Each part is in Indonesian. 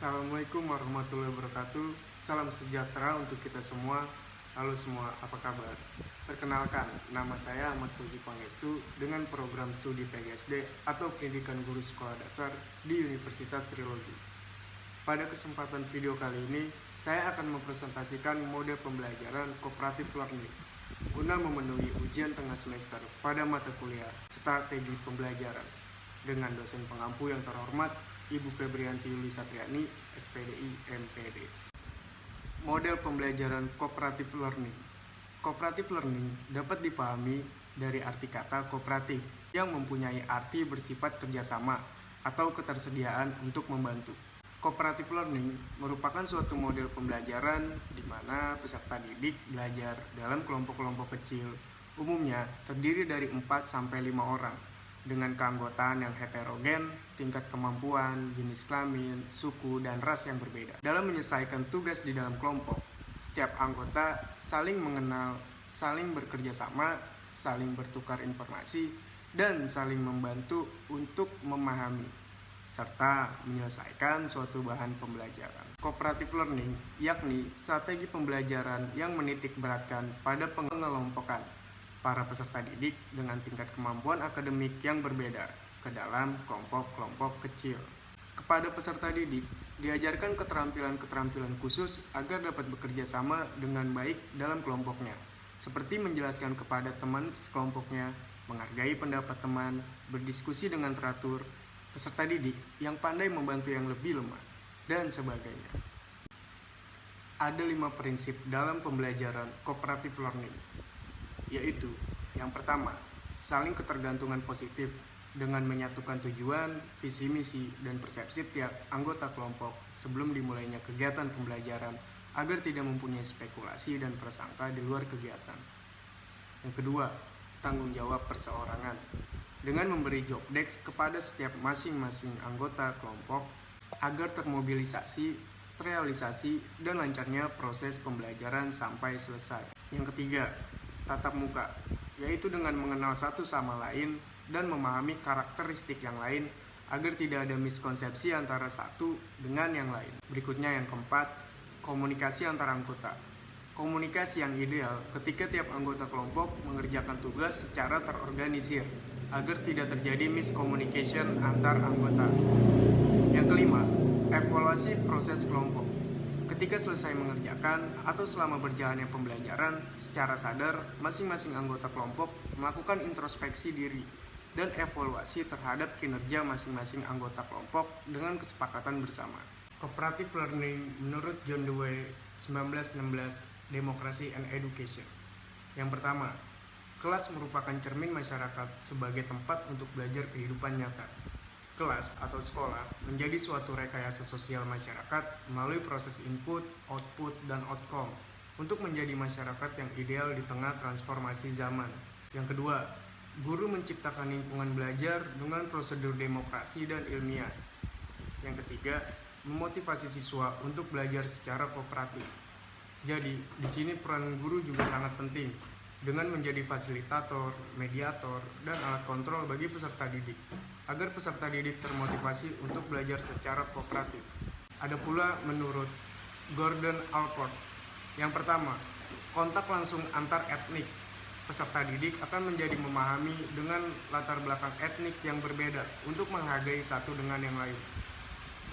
Assalamualaikum warahmatullahi wabarakatuh. Salam sejahtera untuk kita semua. Halo semua, apa kabar? Perkenalkan, nama saya Ahmad Fauzi Pangestu dengan program studi PGSD atau Pendidikan Guru Sekolah Dasar di Universitas Trilogi. Pada kesempatan video kali ini, saya akan mempresentasikan mode pembelajaran cooperative learning guna memenuhi ujian tengah semester pada mata kuliah strategi pembelajaran dengan dosen pengampu yang terhormat Ibu Febrianti Yuli Satriani, SPDI, MPD. Model pembelajaran cooperative learning. Cooperative learning dapat dipahami dari arti kata kooperatif yang mempunyai arti bersifat kerjasama atau ketersediaan untuk membantu. Cooperative learning merupakan suatu model pembelajaran di mana peserta didik belajar dalam kelompok-kelompok kecil, umumnya terdiri dari 4-5 orang, dengan keanggotaan yang heterogen, tingkat kemampuan, jenis kelamin, suku, dan ras yang berbeda. Dalam menyelesaikan tugas di dalam kelompok, setiap anggota saling mengenal, saling bekerja sama, saling bertukar informasi, dan saling membantu untuk memahami serta menyelesaikan suatu bahan pembelajaran. Cooperative learning yakni strategi pembelajaran yang menitik beratkan pada pengelompokan para peserta didik dengan tingkat kemampuan akademik yang berbeda ke dalam kelompok-kelompok kecil. Kepada peserta didik, diajarkan keterampilan-keterampilan khusus agar dapat bekerja sama dengan baik dalam kelompoknya, seperti menjelaskan kepada teman sekelompoknya, menghargai pendapat teman, berdiskusi dengan teratur, peserta didik yang pandai membantu yang lebih lemah, dan sebagainya. Ada 5 prinsip dalam pembelajaran cooperative learning, yaitu yang pertama, saling ketergantungan positif dengan menyatukan tujuan, visi misi, dan persepsi tiap anggota kelompok sebelum dimulainya kegiatan pembelajaran agar tidak mempunyai spekulasi dan prasangka di luar kegiatan. Yang kedua, tanggung jawab perseorangan dengan memberi job desk kepada setiap masing-masing anggota kelompok agar termobilisasi, terrealisasi, dan lancarnya proses pembelajaran sampai selesai. Yang ketiga, tatap muka, yaitu dengan mengenal satu sama lain dan memahami karakteristik yang lain agar tidak ada miskonsepsi antara satu dengan yang lain. Berikutnya yang keempat, komunikasi antar anggota. Komunikasi yang ideal ketika tiap anggota kelompok mengerjakan tugas secara terorganisir agar tidak terjadi miscommunication antar anggota. Yang kelima, evaluasi proses kelompok. Ketika selesai mengerjakan atau selama berjalannya pembelajaran, secara sadar masing-masing anggota kelompok melakukan introspeksi diri dan evaluasi terhadap kinerja masing-masing anggota kelompok dengan kesepakatan bersama. Cooperative learning menurut John Dewey 1916, Democracy and Education. Yang pertama, kelas merupakan cermin masyarakat sebagai tempat untuk belajar kehidupan nyata. Kelas atau sekolah menjadi suatu rekayasa sosial masyarakat melalui proses input, output, dan outcome untuk menjadi masyarakat yang ideal di tengah transformasi zaman. Yang kedua, guru menciptakan lingkungan belajar dengan prosedur demokrasi dan ilmiah. Yang ketiga, memotivasi siswa untuk belajar secara kooperatif. Jadi, di sini peran guru juga sangat penting dengan menjadi fasilitator, mediator, dan alat kontrol bagi peserta didik, agar peserta didik termotivasi untuk belajar secara kooperatif. Ada pula menurut Gordon Allport. Yang pertama, kontak langsung antar etnik. Peserta didik akan menjadi memahami dengan latar belakang etnik yang berbeda untuk menghargai satu dengan yang lain.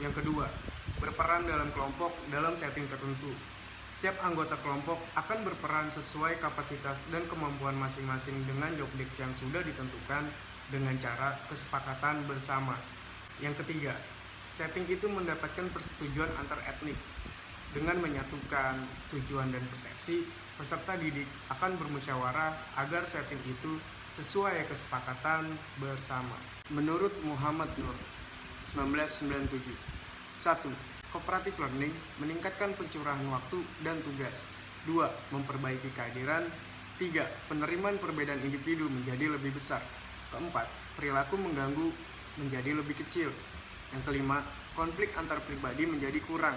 Yang kedua, berperan dalam kelompok dalam setting tertentu. Setiap anggota kelompok akan berperan sesuai kapasitas dan kemampuan masing-masing dengan job desk yang sudah ditentukan dengan cara kesepakatan bersama. Yang ketiga, setting itu mendapatkan persetujuan antar etnik. Dengan menyatukan tujuan dan persepsi, peserta didik akan bermusyawarah agar setting itu sesuai kesepakatan bersama. Menurut Muhammad Nur, 1997, 1. Cooperative learning meningkatkan pencurahan waktu dan tugas. 2. Memperbaiki kehadiran. 3. Penerimaan perbedaan individu menjadi lebih besar. Keempat, perilaku mengganggu menjadi lebih kecil. Yang kelima, konflik antar pribadi menjadi kurang.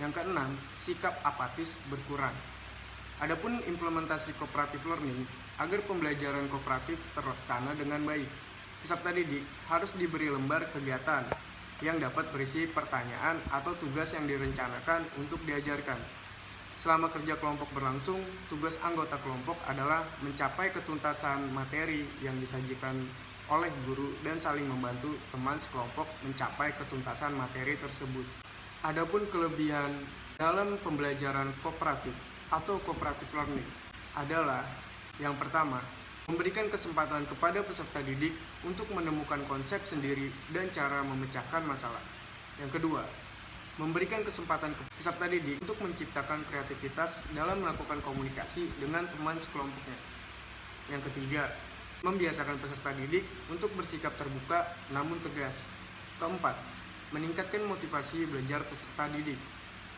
Yang keenam, sikap apatis berkurang. Adapun implementasi cooperative learning, agar pembelajaran kooperatif terlaksana dengan baik, peserta didik harus diberi lembar kegiatan yang dapat berisi pertanyaan atau tugas yang direncanakan untuk diajarkan. Selama kerja kelompok berlangsung, tugas anggota kelompok adalah mencapai ketuntasan materi yang disajikan oleh guru dan saling membantu teman sekelompok mencapai ketuntasan materi tersebut. Adapun kelebihan dalam pembelajaran kooperatif atau cooperative learning adalah yang pertama, memberikan kesempatan kepada peserta didik untuk menemukan konsep sendiri dan cara memecahkan masalah. Yang kedua, memberikan kesempatan ke peserta didik untuk menciptakan kreativitas dalam melakukan komunikasi dengan teman sekelompoknya. Yang ketiga, membiasakan peserta didik untuk bersikap terbuka namun tegas. Keempat, meningkatkan motivasi belajar peserta didik.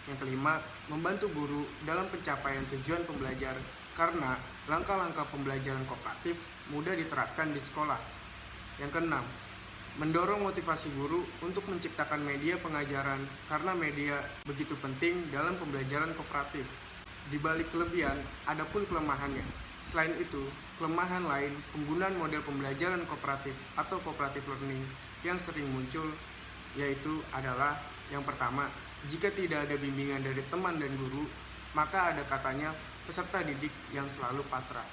Yang kelima, membantu guru dalam pencapaian tujuan pembelajar karena langkah-langkah pembelajaran kooperatif mudah diterapkan di sekolah. Yang keenam, mendorong motivasi guru untuk menciptakan media pengajaran karena media begitu penting dalam pembelajaran kooperatif. Di balik kelebihan, ada pun kelemahannya. Selain itu, kelemahan lain penggunaan model pembelajaran kooperatif atau cooperative learning yang sering muncul yaitu adalah yang pertama, jika tidak ada bimbingan dari teman dan guru, maka ada katanya peserta didik yang selalu pasrah.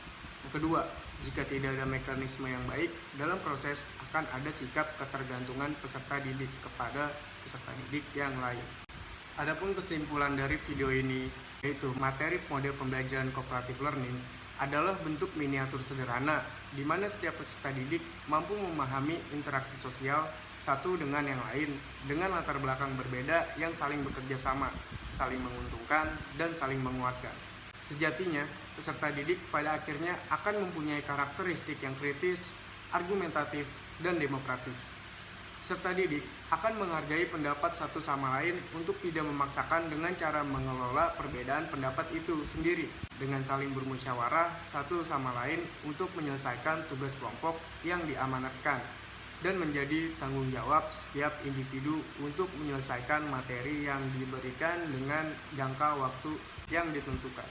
Yang kedua, jika tidak ada mekanisme yang baik dalam proses, akan ada sikap ketergantungan peserta didik kepada peserta didik yang lain. Adapun kesimpulan dari video ini, yaitu materi model pembelajaran cooperative learning adalah bentuk miniatur sederhana di mana setiap peserta didik mampu memahami interaksi sosial satu dengan yang lain dengan latar belakang berbeda yang saling bekerja sama, saling menguntungkan, dan saling menguatkan. Sejatinya, peserta didik pada akhirnya akan mempunyai karakteristik yang kritis, argumentatif, dan demokratis. Peserta didik akan menghargai pendapat satu sama lain untuk tidak memaksakan dengan cara mengelola perbedaan pendapat itu sendiri, dengan saling bermusyawarah satu sama lain untuk menyelesaikan tugas kelompok yang diamanatkan, dan menjadi tanggung jawab setiap individu untuk menyelesaikan materi yang diberikan dengan jangka waktu yang ditentukan.